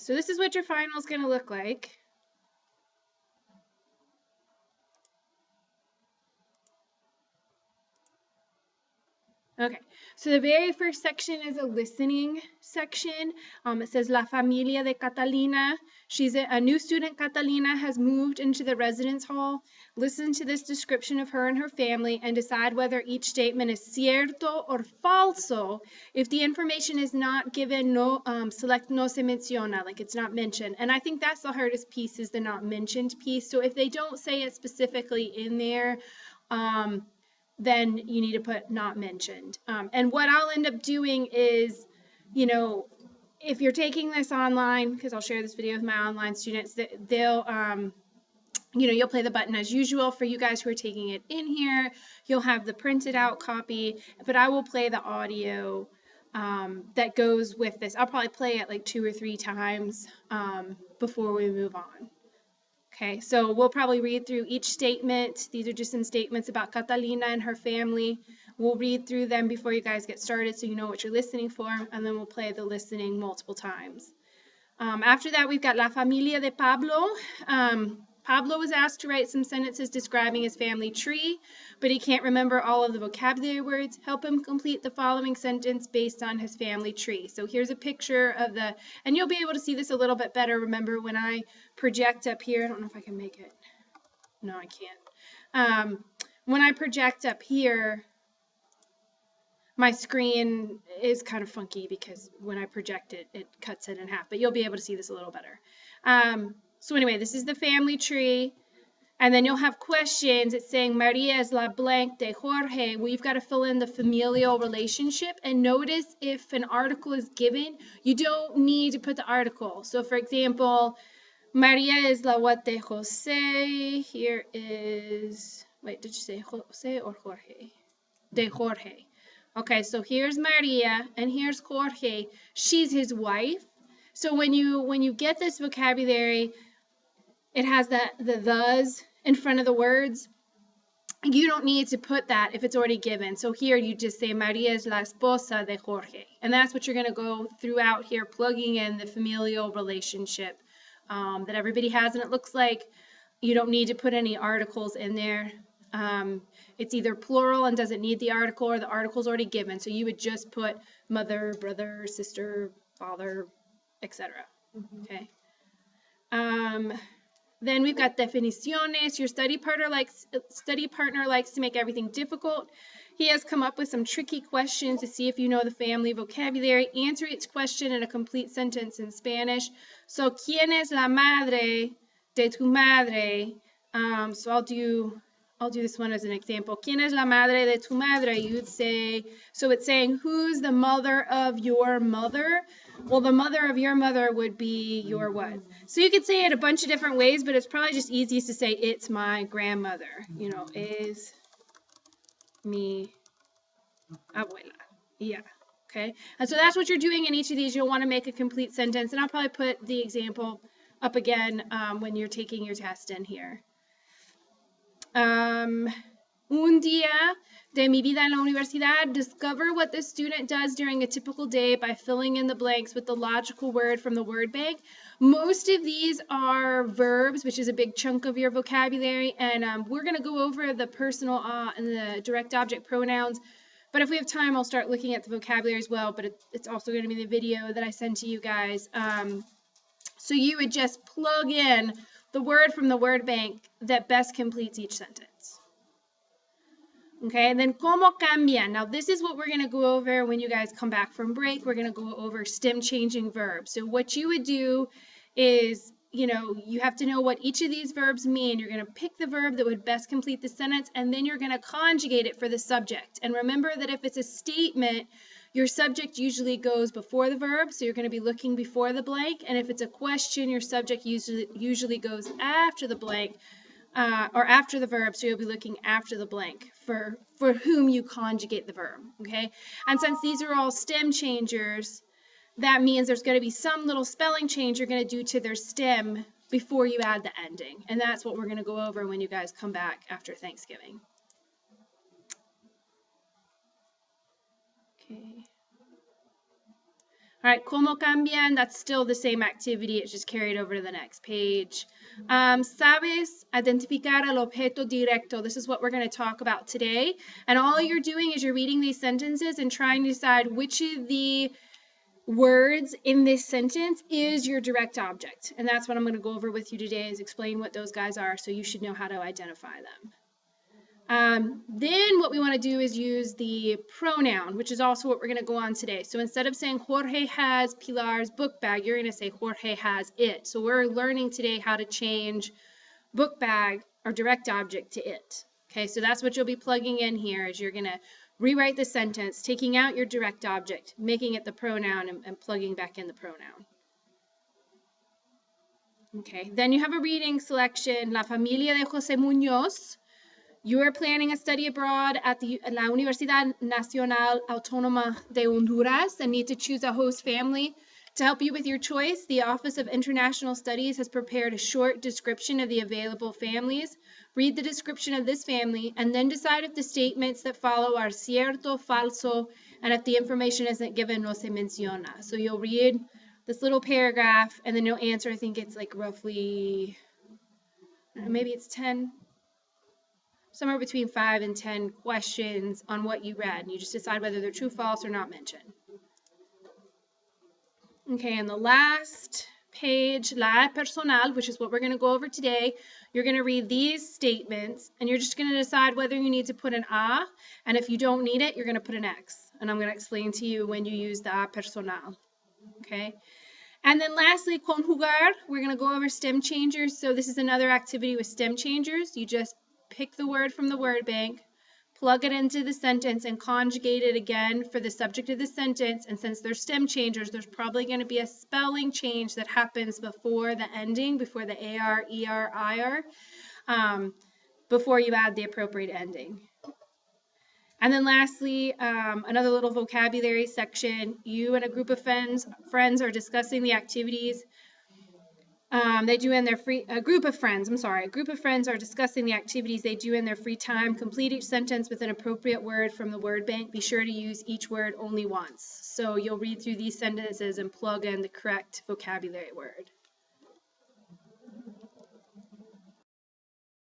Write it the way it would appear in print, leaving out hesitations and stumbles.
so this is what your final is going to look like. Okay, so the very first section is a listening section. It says La Familia de Catalina. She's a new student. Catalina has moved into the residence hall. Listen to this description of her and her family and decide whether each statement is cierto or falso. If the information is not given, no, select no se menciona, like it's not mentioned. And I think that's the hardest piece, is the not mentioned piece. So if they don't say it specifically in there, then you need to put not mentioned. And what I'll end up doing is, you know, if you're taking this online, because I'll share this video with my online students, they'll, you know, you'll play the button as usual. For you guys who are taking it in here, you'll have the printed out copy, but I will play the audio that goes with this. I'll probably play it like 2 or 3 times before we move on. Okay, so we'll probably read through each statement. These are just some statements about Catalina and her family. We'll read through them before you guys get started so you know what you're listening for, and then we'll play the listening multiple times. After that, we've got La Familia de Pablo. Pablo was asked to write some sentences describing his family tree, but he can't remember all of the vocabulary words. Help him complete the following sentence based on his family tree. So here's a picture of the, and you'll be able to see this a little bit better. Remember when I project up here, I don't know if I can make it. No, I can't. When I project up here, my screen is kind of funky because when I project it, it cuts it in half, but you'll be able to see this a little better. So anyway, this is the family tree, and then you'll have questions. It's saying Maria es la blank de Jorge. Well, you've got to fill in the familial relationship, and notice if an article is given, you don't need to put the article. So for example, Maria es la what de Jose. Here is, wait, did you say Jose or Jorge? De Jorge. Okay, so here's Maria and here's Jorge. She's his wife. So when you get this vocabulary, it has the thes in front of the words. You don't need to put that if it's already given. So here you just say Maria es la esposa de Jorge. And that's what you're going to go throughout here, plugging in the familial relationship that everybody has. And it looks like you don't need to put any articles in there. It's either plural and doesn't need the article, or the article's already given. So you would just put mother, brother, sister, father, etc. Okay. Then we've got definiciones. Your study partner likes to make everything difficult. He has come up with some tricky questions to see if you know the family vocabulary. Answer each question in a complete sentence in Spanish. So, ¿quién es la madre de tu madre? So I'll do this one as an example. ¿Quién es la madre de tu madre? You'd say, so it's saying, who's the mother of your mother? Well, the mother of your mother would be your what? So you could say it a bunch of different ways, but it's probably just easiest to say, it's my grandmother. You know, es mi abuela. Yeah. Okay. And so that's what you're doing in each of these. You'll want to make a complete sentence. And I'll probably put the example up again when you're taking your test in here. Un día de mi vida en la universidad. Discover what the student does during a typical day by filling in the blanks with the logical word from the word bank. Most of these are verbs, which is a big chunk of your vocabulary, and we're going to go over the personal and the direct object pronouns. But if we have time, I'll start looking at the vocabulary as well, but it's also going to be the video that I send to you guys. So you would just plug in the word from the word bank that best completes each sentence. Okay, and then ¿cómo cambian? Now this is what we're going to go over when you guys come back from break. We're going to go over stem changing verbs. So what you would do is, you know, you have to know what each of these verbs mean. You're going to pick the verb that would best complete the sentence, and then you're going to conjugate it for the subject. And remember that if it's a statement, your subject usually goes before the verb, so you're going to be looking before the blank. And if it's a question, your subject usually goes after the blank, or after the verb, so you'll be looking after the blank for whom you conjugate the verb, okay? And since these are all stem changers, that means there's going to be some little spelling change you're going to do to their stem before you add the ending. And that's what we're going to go over when you guys come back after Thanksgiving. Okay. All right, como cambian, that's still the same activity, it's just carried over to the next page. Sabes identificar el objeto directo. This is what we're going to talk about today. And all you're doing is you're reading these sentences and trying to decide which of the words in this sentence is your direct object. And that's what I'm going to go over with you today, is explain what those guys are, so you should know how to identify them. Then what we want to do is use the pronoun, which is also what we're going to go on today. So instead of saying Jorge has Pilar's book bag, you're going to say Jorge has it. So we're learning today how to change book bag or direct object to it. Okay, so that's what you'll be plugging in here, is you're going to rewrite the sentence, taking out your direct object, making it the pronoun, and plugging back in the pronoun. Okay, then you have a reading selection, La Familia de José Muñoz. You are planning a study abroad at La Universidad Nacional Autónoma de Honduras and need to choose a host family. To help you with your choice, the Office of International Studies has prepared a short description of the available families. Read the description of this family and then decide if the statements that follow are cierto, falso, and if the information isn't given, no se menciona. So you'll read this little paragraph and then you'll answer, I think it's like roughly, maybe it's 10, somewhere between 5 and 10 questions on what you read. And you just decide whether they're true, false, or not mentioned. Okay, and the last page, la personal, which is what we're going to go over today, you're going to read these statements, and you're just going to decide whether you need to put an a, and if you don't need it, you're going to put an x. And I'm going to explain to you when you use the a personal. Okay? And then lastly, conjugar, we're going to go over stem changers. So this is another activity with stem changers. You just pick the word from the word bank, plug it into the sentence, and conjugate it again for the subject of the sentence. And since they're stem changers, there's probably going to be a spelling change that happens before the ending, before the AR, ER, IR, before you add the appropriate ending. And then lastly, another little vocabulary section. You and a group of friends are discussing the activities they do in their a group of friends are discussing the activities they do in their free time. Complete each sentence with an appropriate word from the word bank. Be sure to use each word only once. So you'll read through these sentences and plug in the correct vocabulary word.